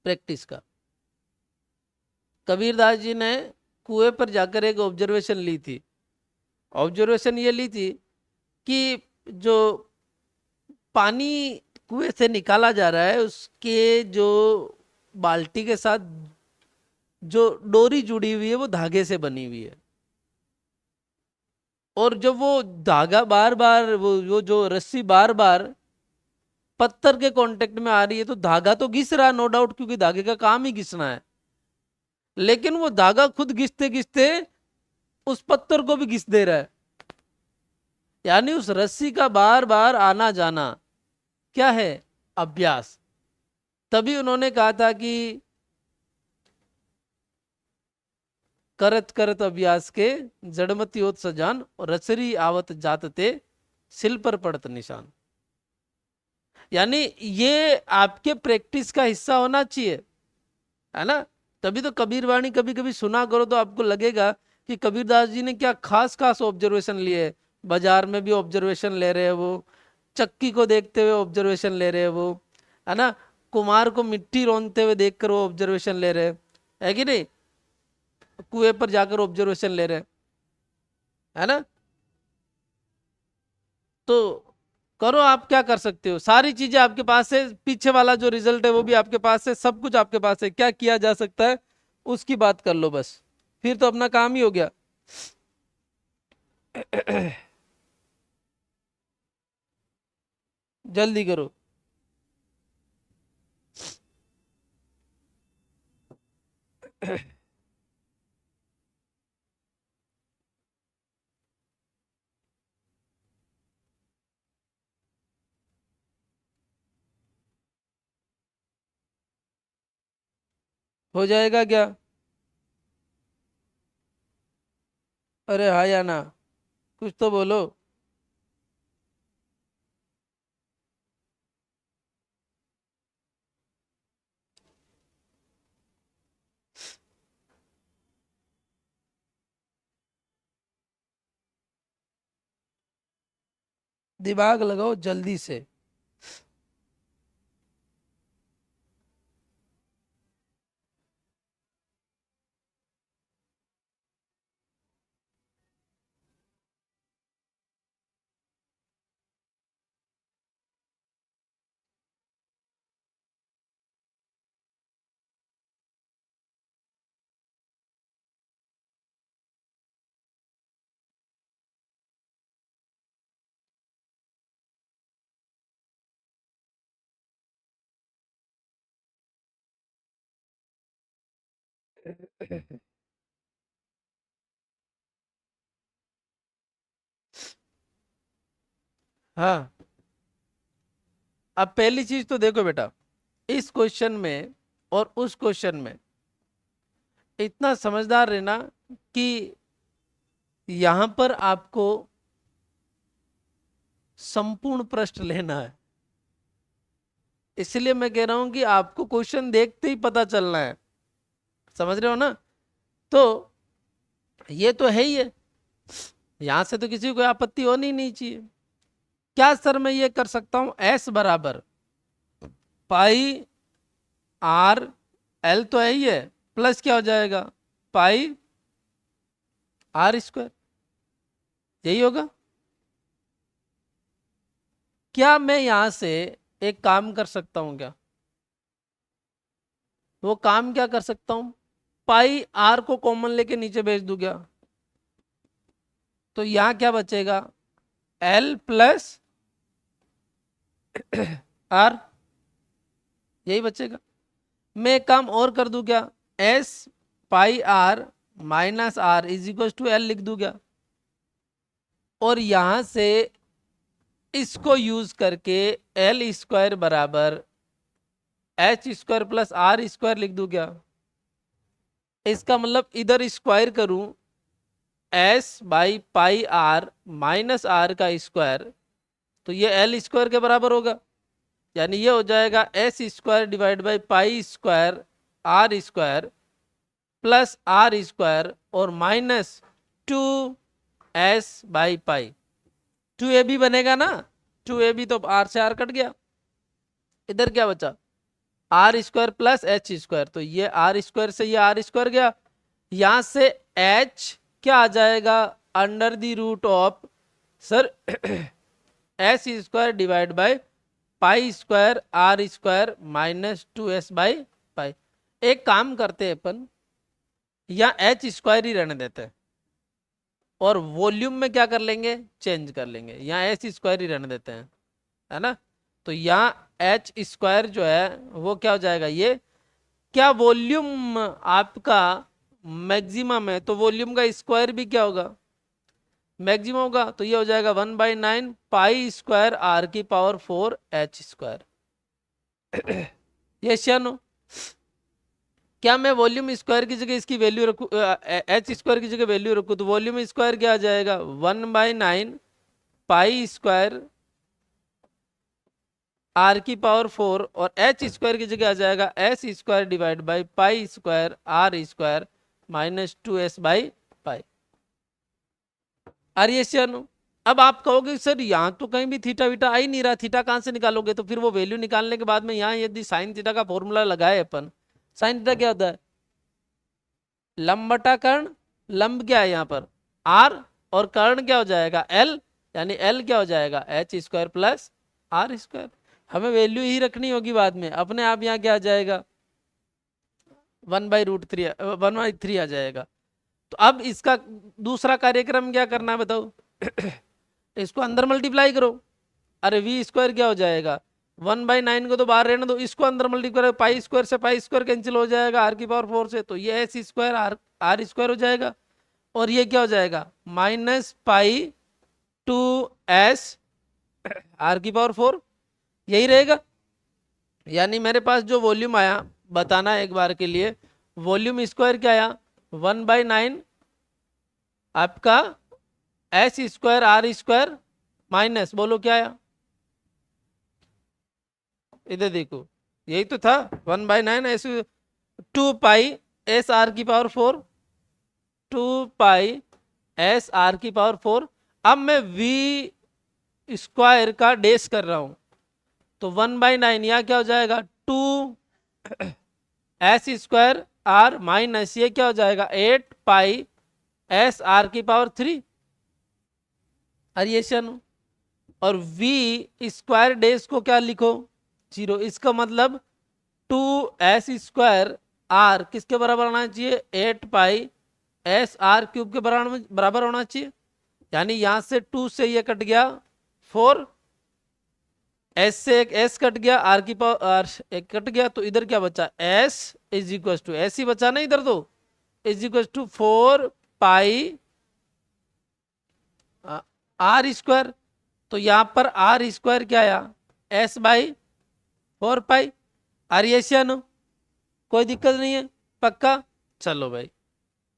प्रैक्टिस का। कबीरदास जी ने कुएं पर जाकर एक ऑब्जर्वेशन ली थी। ऑब्जर्वेशन ये ली थी कि जो पानी कुएं से निकाला जा रहा है उसके जो बाल्टी के साथ जो डोरी जुड़ी हुई है वो धागे से बनी हुई है, और जब वो धागा बार बार वो जो रस्सी बार बार पत्थर के कांटेक्ट में आ रही है तो धागा तो घिस रहा है, नो डाउट, क्योंकि धागे का काम ही घिसना है। लेकिन वो धागा खुद घिसते घिसते उस पत्थर को भी घिस दे रहा है, यानी उस रस्सी का बार बार आना जाना क्या है, अभ्यास। तभी उन्होंने कहा था कि करत करत अभ्यास के जड़मती होत सजान और रचरी आवत जात ते सिल पर पड़त निशान। यानी ये आपके प्रैक्टिस का हिस्सा होना चाहिए, है ना। तभी तो कबीर वाणी कभी कभी सुना करो तो आपको लगेगा कि कबीरदास जी ने क्या खास खास ऑब्जर्वेशन लिए। बाजार में भी ऑब्जर्वेशन ले रहे हैं वो, चक्की को देखते हुए ऑब्जर्वेशन ले रहे हैं वो, है ना। कुमार को मिट्टी रौंदते हुए देखकर वो ऑब्जर्वेशन ले रहे हैं, है कि नहीं। कुएं पर जाकर ऑब्जर्वेशन ले रहे हैं, है ना। तो करो, आप क्या कर सकते हो, सारी चीजें आपके पास है, पीछे वाला जो रिजल्ट है वो भी आपके पास है, सब कुछ आपके पास है, क्या किया जा सकता है उसकी बात कर लो बस, फिर तो अपना काम ही हो गया। जल्दी करो। हो जाएगा क्या? अरे हाँ या ना, कुछ तो बोलो। दिमाग लगाओ जल्दी से। हाँ, अब पहली चीज तो देखो बेटा, इस क्वेश्चन में और उस क्वेश्चन में इतना समझदार रहना कि यहां पर आपको संपूर्ण पृष्ठ लेना है। इसलिए मैं कह रहा हूं कि आपको क्वेश्चन देखते ही पता चलना है, समझ रहे हो ना। तो ये तो है ही है, यहां से तो किसी को कोई आपत्ति होनी नहीं चाहिए। क्या सर मैं ये कर सकता हूं, एस बराबर पाई आर, एल तो है ही है, प्लस क्या हो जाएगा पाई आर स्क्वायर, यही होगा। क्या मैं यहां से एक काम कर सकता हूं क्या? वो काम क्या कर सकता हूं, पाई आर को कॉमन लेके नीचे भेज दूं क्या? तो यहां क्या बचेगा, एल प्लस आर, यही बचेगा। मैं एक काम और कर दूं क्या, s pi r minus r is equal to l लिख दूं क्या? और यहां से इसको यूज करके एल स्क्वायर बराबर h square plus r square लिख दूं क्या? इसका मतलब इधर स्क्वायर करूं s by pi r minus r का स्क्वायर, तो ये एल स्क्वायर के बराबर होगा। यानी ये हो जाएगा s square divide by pi square r square plus r square और minus two s by pi. Two a b बनेगा ना, टू ए बी तो आर से आर कट गया, इधर क्या बचा r square plus h square, तो ये आर स्क्वायर से ये आर स्क्वायर गया। यहां से एच क्या आ जाएगा under the root of sir s square divide by pi square r square minus two s by pi. एक काम करते हैं अपन, या एच स्क्वायर ही रहने देते हैं और वॉल्यूम में क्या कर लेंगे चेंज कर लेंगे, यहाँ एच स्क्वायर ही रहने देते हैं, है ना। तो यहाँ एच स्क्वायर जो है वो क्या हो जाएगा, ये क्या वॉल्यूम आपका मैक्सिमम है तो वॉल्यूम का स्क्वायर भी क्या होगा मैक्सिमम होगा, तो ये हो जाएगा 1/9 पाई स्क्वायर आर की पावर 4 एच स्क्वायर। यस या नो? क्या मैं वॉल्यूम स्क्वायर की जगह इसकी वैल्यू रखूँ, एच स्क्वायर की जगह वैल्यू रखूँ, तो वॉल्यूम स्क्वायर क्या आ जाएगा 1/9 पाई स्क्वायर आर की पावर 4 और एच स्क्वायर की जगह आ जाएगा s square divide by pi square r square -2s/पाई। आर यस या नो? अब आप कहोगे सर यहाँ तो कहीं भी थीटा वीटा आ ही नहीं रहा, थीटा कहाँ से निकालोगे? तो फिर वो वैल्यू निकालने के बाद में यहाँ यदि साइन थीटा का फॉर्मूला लगाए अपन, साइन थीटा क्या होता है? लंब बटा कर्ण, लंब क्या है यहाँ पर आर, और कर्ण क्या हो जाएगा एल, यानी एल क्या हो जाएगा h square plus r square. हमें वैल्यू ही रखनी होगी बाद में, अपने आप यहाँ क्या आ जाएगा 1/√3 आ जाएगा। तो अब इसका दूसरा कार्यक्रम क्या करना है बताओ? इसको अंदर मल्टीप्लाई करो। अरे वी स्क्वायर क्या हो जाएगा 1/9 को तो बाहर रहने दो, इसको अंदर मल्टीप्लाई, पाई स्क्वायर से पाई स्क्वायर कैंसिल हो जाएगा आर की पावर 4 से, तो ये एस स्क्वायर आर स्क्वायर हो जाएगा, और ये क्या हो जाएगा -π/2s आर की पावर 4, यही रहेगा। यानी मेरे पास जो वॉल्यूम आया, बताना एक बार के लिए, वॉल्यूम स्क्वायर क्या आया 1/9 आपका s square r square minus, बोलो क्या आया, इधर देखो यही तो था 1/9 एस 2π/s/r की पावर 4, 2π/s/r की पावर 4। अब मैं वी स्क्वायर का डेस कर रहा हूं, तो 1/9 यहाँ क्या हो जाएगा 2s स्क्वायर आर माइनस ये क्या हो जाएगा 8π/s/r की पावर 3 अरिएशन। और v स्क्वायर डेस को क्या लिखो 0, इसका मतलब 2s स्क्वायर आर किसके बराबर होना चाहिए 8π/s/r³ के बराबर होना चाहिए। यानी यहां से 2 से ये कट गया 4, एस से एक एस कट गया, आर की पावर आर एक कट गया, तो इधर क्या बचा s is equal to s ही बचा ना इधर, तो is equal to 4π/r square. तो यहां पर आर स्क्वायर क्या आया s/4π। आरिएशन कोई दिक्कत नहीं है, पक्का? चलो भाई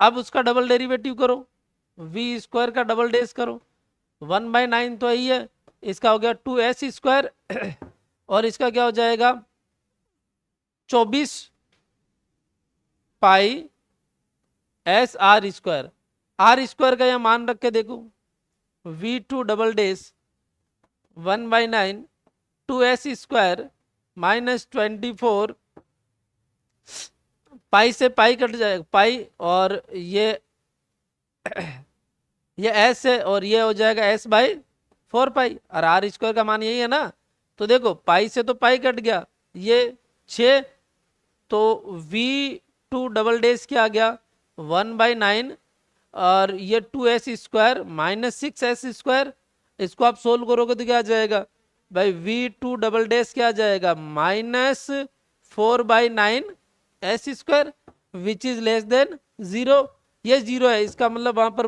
अब उसका डबल डेरिवेटिव करो, वी स्क्वायर का डबल डेस करो, 1/9 तो यही है, इसका हो गया 2s स्क्वायर और इसका क्या हो जाएगा 24π/s/r स्क्वायर। आर स्क्वायर का यह मान रख के देखो, v2 double dash 1/9 2s square -24, पाई से पाई कट जाएगा पाई, और ये एस है और ये हो जाएगा s/4π, और आर स्क्वायर का मान यही है ना। तो देखो पाई से तो पाई कट गया, ये 6, तो v2 डबल डेस क्या आ गया 1/9 और ये 2s स्क्वायर -6s स्क्वायर। इसको आप सोल्व करोगे तो क्या आ जाएगा भाई v2 डबल डेस क्या आ जाएगा -4/9 s square which is less than 0। ये 0 है, इसका मतलब वहां पर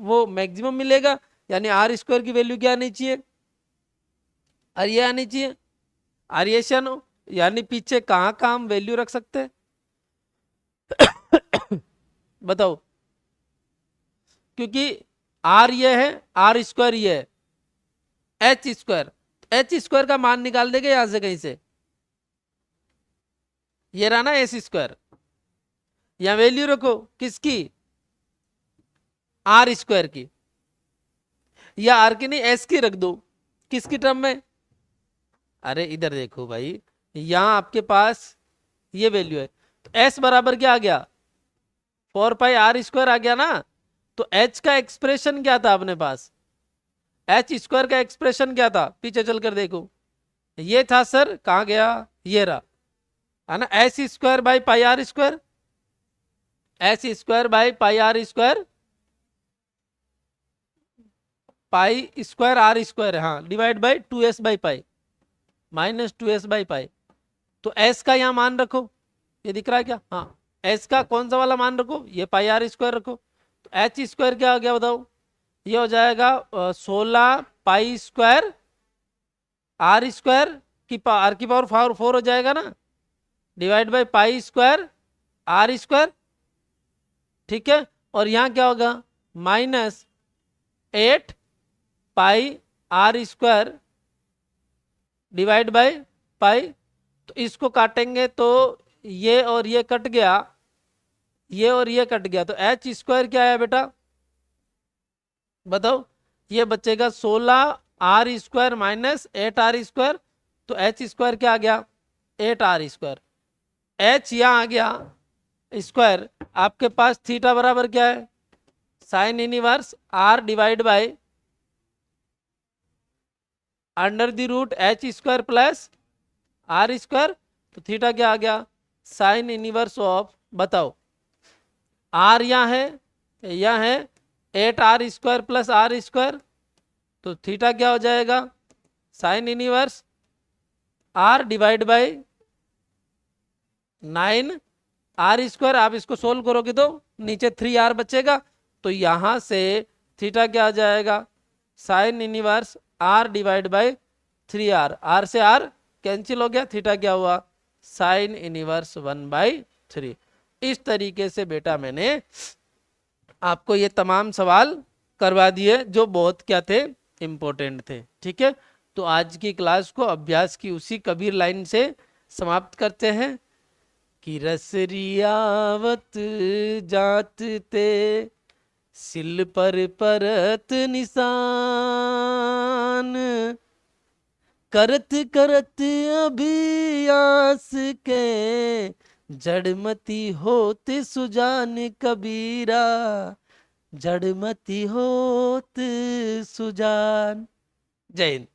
वो मैक्सिमम मिलेगा, यानी आर स्क्वायर की वैल्यू क्या आनी चाहिए और ये आनी चाहिए आरिएशन हो। यानी पीछे कहाँ कहाँ हम वैल्यू रख सकते हैं बताओ, क्योंकि आर ये है आर स्क्वायर ये है एच स्क्वायर का मान निकाल देंगे यहां से कहीं से, ये रहा ना एस स्क्वायर, यहां वैल्यू रखो किसकी आर स्क्वायर की, या आर की नहीं एस की रख दो, किसकी टर्म में? अरे इधर देखो भाई, यहां आपके पास ये वैल्यू है, तो एस बराबर क्या आ गया 4π/r² आ गया ना। तो एच का एक्सप्रेशन क्या था अपने पास, एच स्क्वायर का एक्सप्रेशन क्या था, पीछे चलकर देखो, ये था सर, कहां गया, ये रहा, है ना s square by pi r square, s square by pi r square, pi square r square, हाँ डिवाइड बाई 2s/पाई -2s/पाई। तो s का यहां मान रखो, ये दिख रहा है क्या, हाँ s का कौन सा वाला मान रखो, ये पाई आर स्क्वायर रखो, तो एच स्क्वायर क्या हो गया बताओ, ये हो जाएगा 16 pi square r square r की पावर 4 हो जाएगा ना, divide by pi square r square, ठीक है। और यहाँ क्या होगा, -8 pi r square divide by pi. तो इसको काटेंगे तो ये और ये कट गया, ये और ये कट गया, तो एच स्क्वायर क्या है बेटा बताओ, ये बचेगा 16 r square minus 8 r square. तो एच स्क्वायर क्या आ गया, 8 आर स्क्वायर। एच यहाँ आ गया स्क्वायर, आपके पास थीटा बराबर क्या है, sine inverse r divide by under the root h square plus r square. तो थीटा क्या आ गया, साइन इनवर्स ऑफ, बताओ आर यहाँ है 8 r square plus r square. तो थीटा क्या हो जाएगा, sine inverse r divide by 9 r square. आप इसको सोल्व करोगे तो नीचे 3 आर बचेगा, तो यहां से थीटा क्या आ जाएगा, sine inverse r divide by 3 r, r से आर कैंसिल हो गया, थीटा क्या हुआ, साइन इनवर्स 1/3। इस तरीके से बेटा मैंने आपको ये तमाम सवाल करवा दिए जो बहुत क्या थे, इंपॉर्टेंट थे, ठीक है। तो आज की क्लास को अभ्यास की उसी कबीर लाइन से समाप्त करते हैं कि रसरियावत जात ते सिल पर परत निशान, करत करत अभियास के जड़मती होत सुजान कबीरा, जड़मती होत सुजान। जय हिंद।